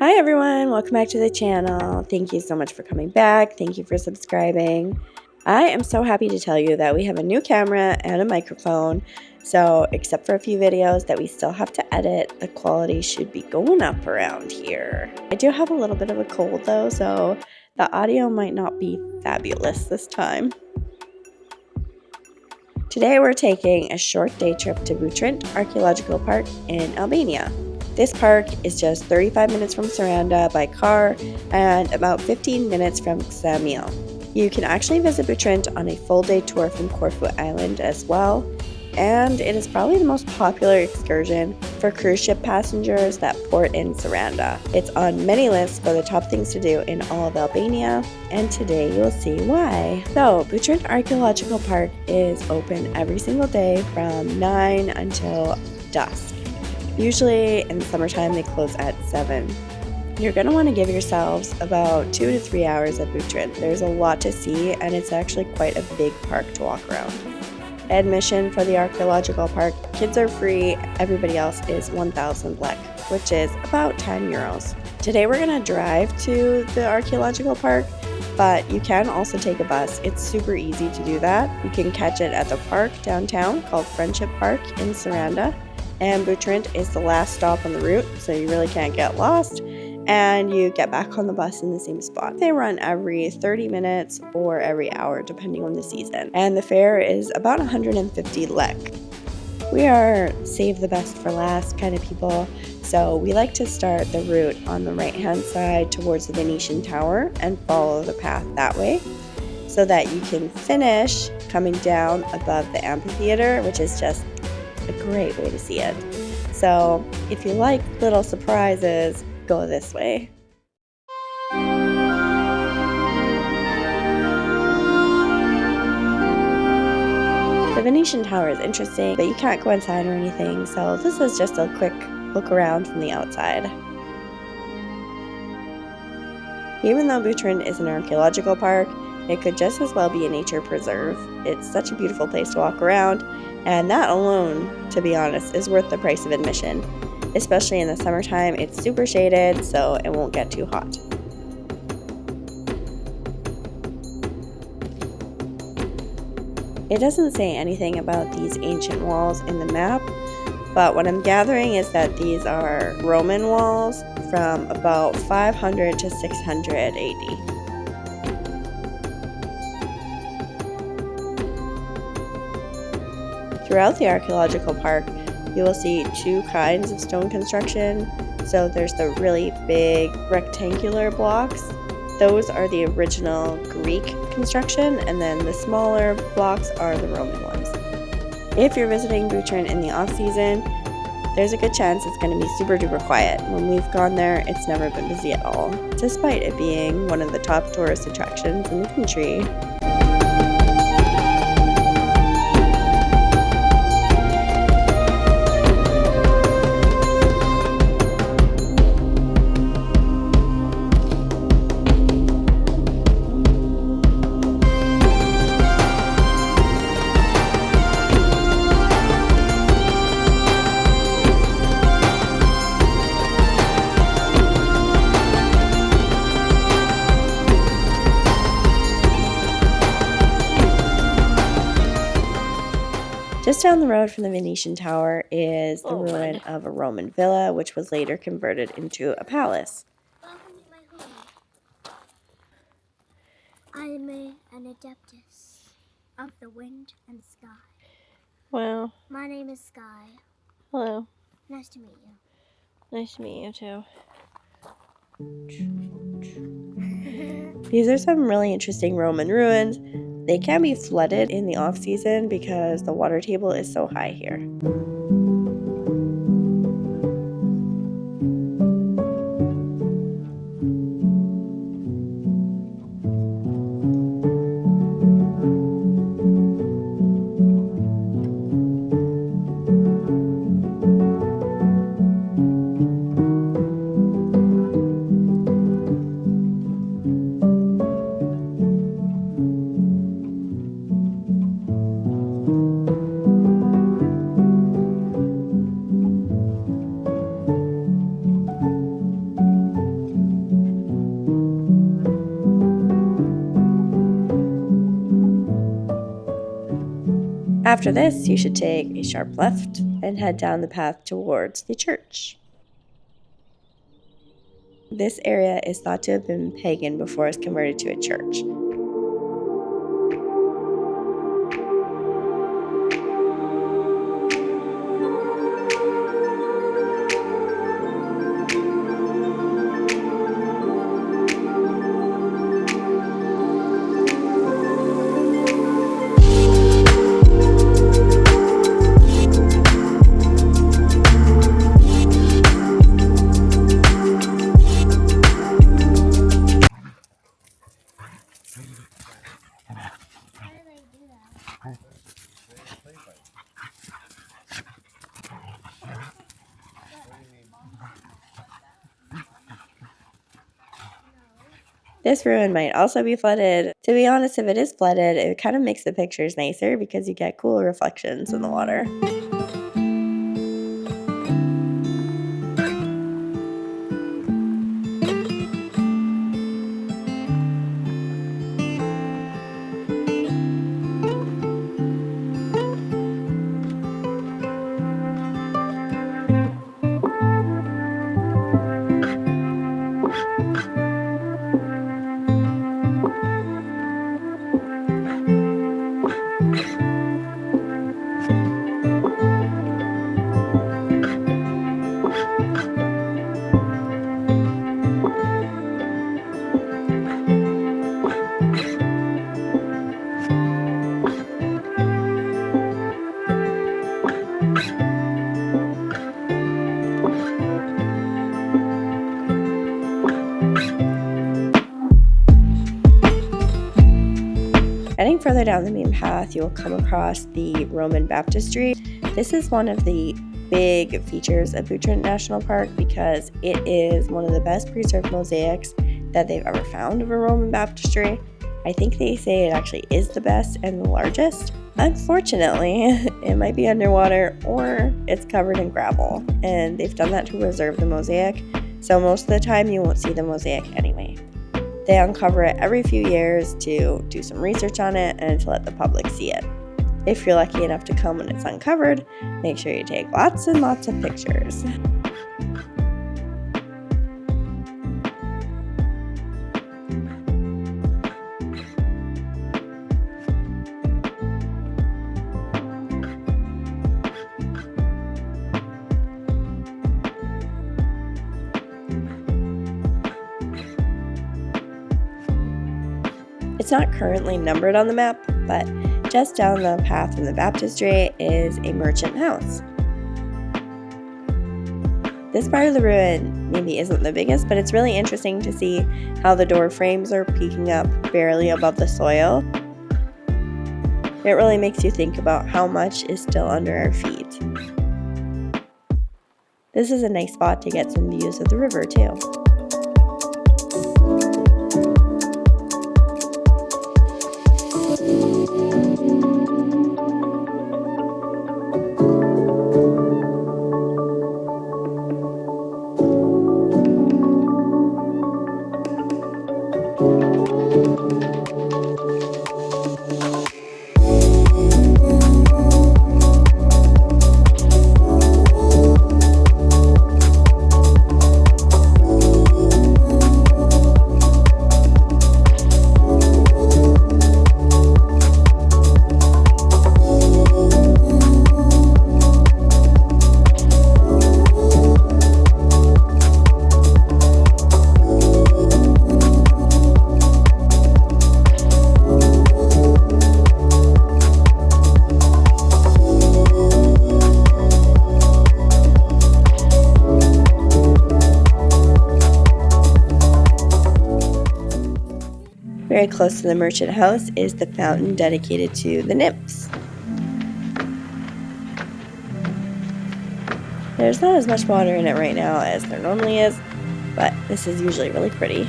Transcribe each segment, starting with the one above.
Hi everyone, welcome back to the channel. Thank you so much for coming back. Thank you for subscribing. I am so happy to tell you that we have a new camera and a microphone. So except for a few videos that we still have to edit, the quality should be going up around here. I do have a little bit of a cold though, so the audio might not be fabulous this time. Today we're taking a short day trip to Butrint Archaeological Park in Albania. This park is just 35 minutes from Saranda by car and about 15 minutes from Ksamil. You can actually visit Butrint on a full day tour from Corfu Island as well, and it is probably the most popular excursion for cruise ship passengers that port in Saranda. It's on many lists for the top things to do in all of Albania, and today you'll see why. So, Butrint Archaeological Park is open every single day from 9 until dusk. Usually in the summertime they close at 7. You're going to want to give yourselves about 2 to 3 hours at Butrint. There's a lot to see and it's actually quite a big park to walk around. Admission for the archaeological park, kids are free, everybody else is 1,000 lek, which is about 10 euros. Today we're going to drive to the archaeological park, but you can also take a bus. It's super easy to do that. You can catch it at the park downtown called Friendship Park in Saranda. And Butrint is the last stop on the route, so you really can't get lost, and you get back on the bus in the same spot. They run every 30 minutes or every hour, depending on the season, and the fare is about 150 lek. We are save the best for last kind of people, so we like to start the route on the right-hand side towards the Venetian Tower and follow the path that way, so that you can finish coming down above the amphitheater, which is just a great way to see it. So if you like little surprises, go this way. The Venetian Tower is interesting, but you can't go inside or anything, so this is just a quick look around from the outside. Even though Butrint is an archaeological park, it could just as well be a nature preserve. It's such a beautiful place to walk around, and that alone, to be honest, is worth the price of admission. Especially in the summertime, it's super shaded, so it won't get too hot. It doesn't say anything about these ancient walls in the map, but what I'm gathering is that these are Roman walls from about 500 to 600 AD. Throughout the archaeological park, you will see two kinds of stone construction. So there's the really big rectangular blocks. Those are the original Greek construction, and then the smaller blocks are the Roman ones. If you're visiting Butrint in the off-season, there's a good chance it's going to be super duper quiet. When we've gone there, it's never been busy at all, despite it being one of the top tourist attractions in the country. Just down the road from the Venetian Tower is the ruin of a Roman villa, which was later converted into a palace. Welcome to my home. I'm an adeptus of the wind and sky. Wow. My name is Sky. Hello. Nice to meet you. Nice to meet you too. These are some really interesting Roman ruins. They can be flooded in the off-season because the water table is so high here. After this, you should take a sharp left and head down the path towards the church. This area is thought to have been pagan before it was converted to a church. How do they do that? This ruin might also be flooded. To be honest, if it is flooded, it kind of makes the pictures nicer because you get cool reflections in the water. Heading further down the main path, you will come across the Roman baptistry. This is one of the big features of Butrint National Park because it is one of the best preserved mosaics that they've ever found of a Roman baptistry. I think they say it actually is the best and the largest. Unfortunately, it might be underwater or it's covered in gravel, and they've done that to preserve the mosaic, so most of the time you won't see the mosaic anyway. They uncover it every few years to do some research on it and to let the public see it. If you're lucky enough to come when it's uncovered, make sure you take lots and lots of pictures. It's not currently numbered on the map, but just down the path from the baptistry is a merchant house. This part of the ruin maybe isn't the biggest, but it's really interesting to see how the door frames are peeking up barely above the soil. It really makes you think about how much is still under our feet. This is a nice spot to get some views of the river too. Very close to the merchant house is the fountain dedicated to the nymphs. There's not as much water in it right now as there normally is, but this is usually really pretty.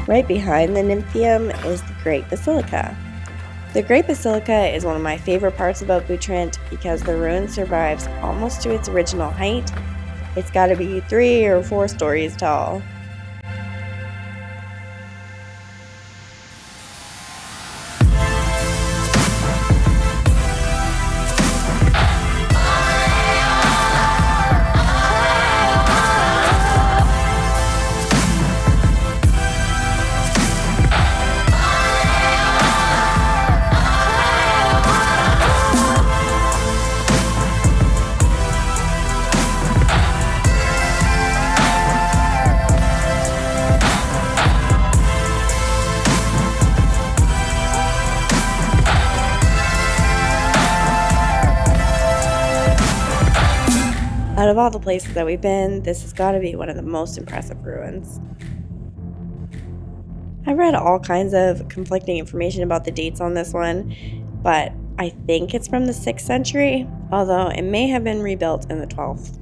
Right behind the Nymphaeum is the Great Basilica. The Great Basilica is one of my favorite parts about Butrint because the ruin survives almost to its original height. It's got to be 3 or 4 stories tall. Out of all the places that we've been, this has got to be one of the most impressive ruins. I read all kinds of conflicting information about the dates on this one, but I think it's from the 6th century, although it may have been rebuilt in the 12th.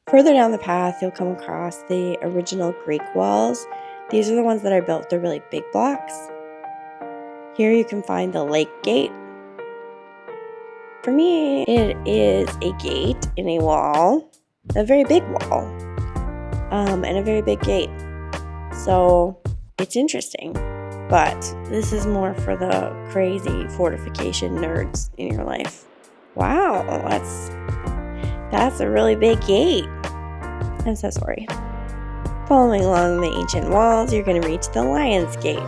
Further down the path, you'll come across the original Greek walls. These are the ones that are built, they're really big blocks. Here you can find the lake gate. For me, it is a gate in a wall, a very big wall, and a very big gate. So it's interesting, but this is more for the crazy fortification nerds in your life. Wow, that's a really big gate. I'm so sorry. Following along the ancient walls, you're going to reach the Lion's Gate.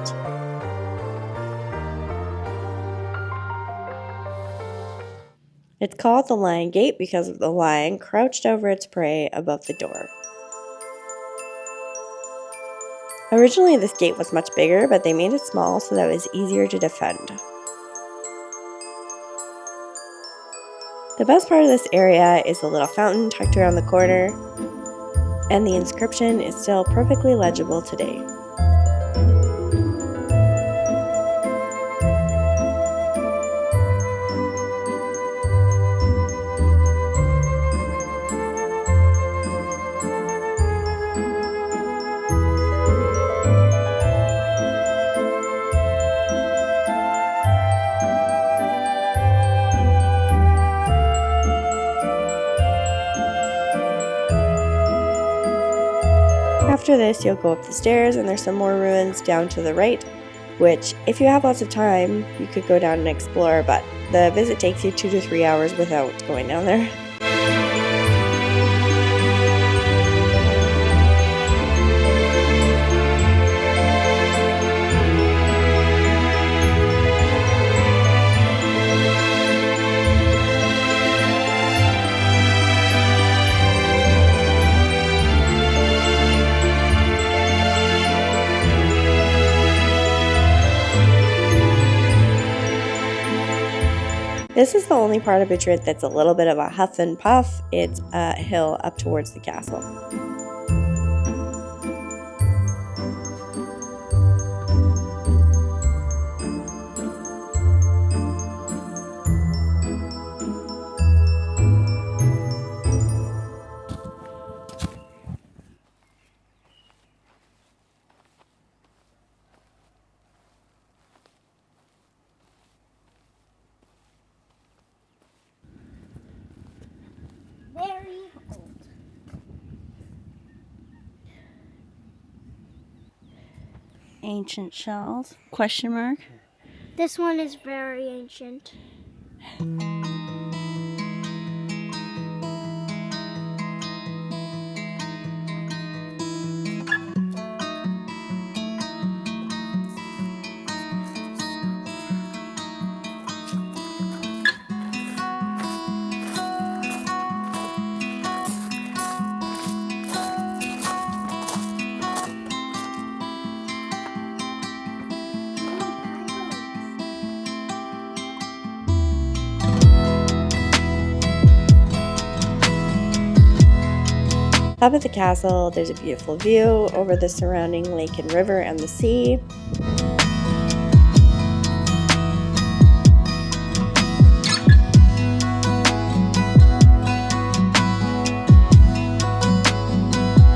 It's called the Lion Gate because of the lion crouched over its prey above the door. Originally, this gate was much bigger, but they made it small so that it was easier to defend. The best part of this area is the little fountain tucked around the corner, and the inscription is still perfectly legible today. After this, you'll go up the stairs and there's some more ruins down to the right, which, if you have lots of time, you could go down and explore, but the visit takes you 2 to 3 hours without going down there. This is the only part of Butrint that's a little bit of a huff and puff. It's a hill up towards the castle. Very old. Ancient shells? Question mark? This one is very ancient. Up at the castle, there's a beautiful view over the surrounding lake and river and the sea.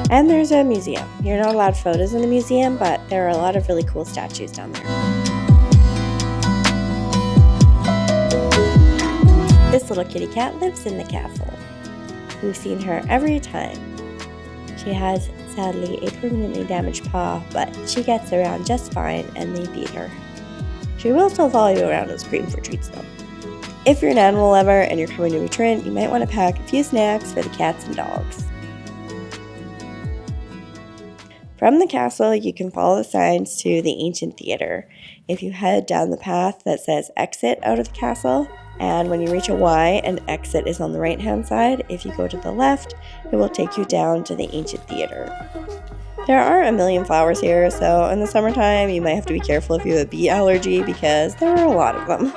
And there's a museum. You're not allowed photos in the museum, but there are a lot of really cool statues down there. This little kitty cat lives in the castle. We've seen her every time. She has, sadly, a permanently damaged paw, but she gets around just fine and they feed her. She will still follow you around and scream for treats though. If you're an animal lover and you're coming to Butrint, you might want to pack a few snacks for the cats and dogs. From the castle, you can follow the signs to the ancient theater. If you head down the path that says exit out of the castle, and when you reach a Y and exit is on the right hand side, if you go to the left, it will take you down to the ancient theater. There are a million flowers here, so in the summertime you might have to be careful if you have a bee allergy because there are a lot of them.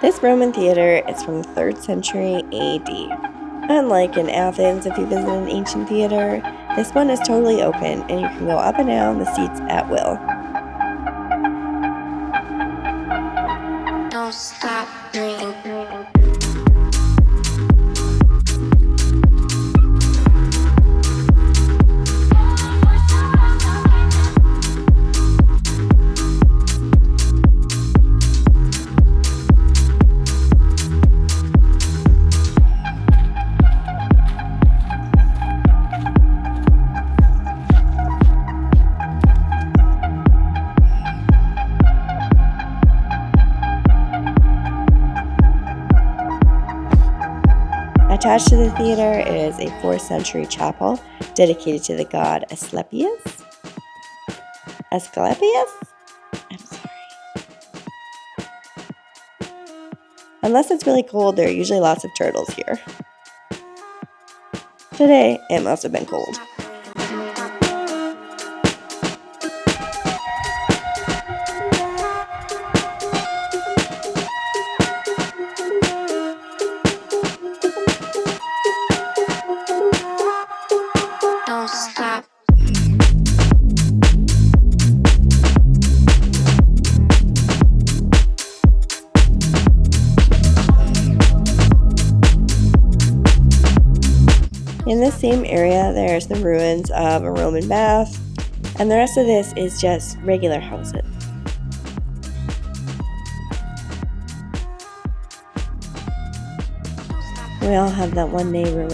This Roman theater is from the 3rd century AD. Unlike in Athens, if you visit an ancient theater, this one is totally open and you can go up and down the seats at will. Attached to the theater is a 4th century chapel dedicated to the god Asclepius. Asclepius? I'm sorry. Unless it's really cold, there are usually lots of turtles here. Today, it must have been cold. Don't stop. In this same area, there's the ruins of a Roman bath, and the rest of this is just regular houses. We all have that one neighbor.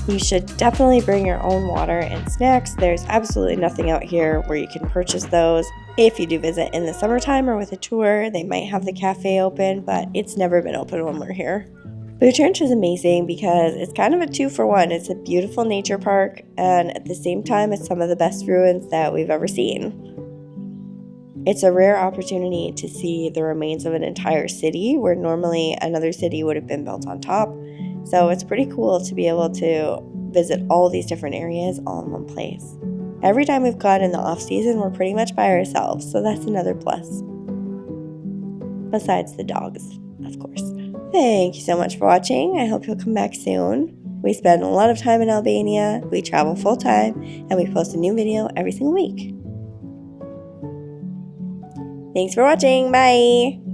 You should definitely bring your own water and snacks. There's absolutely nothing out here where you can purchase those. If you do visit in the summertime or with a tour, they might have the cafe open, but it's never been open when we're here. Butrint is amazing because it's kind of a 2-for-1. It's a beautiful nature park, and at the same time, it's some of the best ruins that we've ever seen. It's a rare opportunity to see the remains of an entire city where normally another city would have been built on top. So it's pretty cool to be able to visit all these different areas all in one place. Every time we've gone in the off season, we're pretty much by ourselves, so that's another plus. Besides the dogs, of course. Thank you so much for watching. I hope you'll come back soon. We spend a lot of time in Albania, we travel full time, and we post a new video every single week. Thanks for watching. Bye!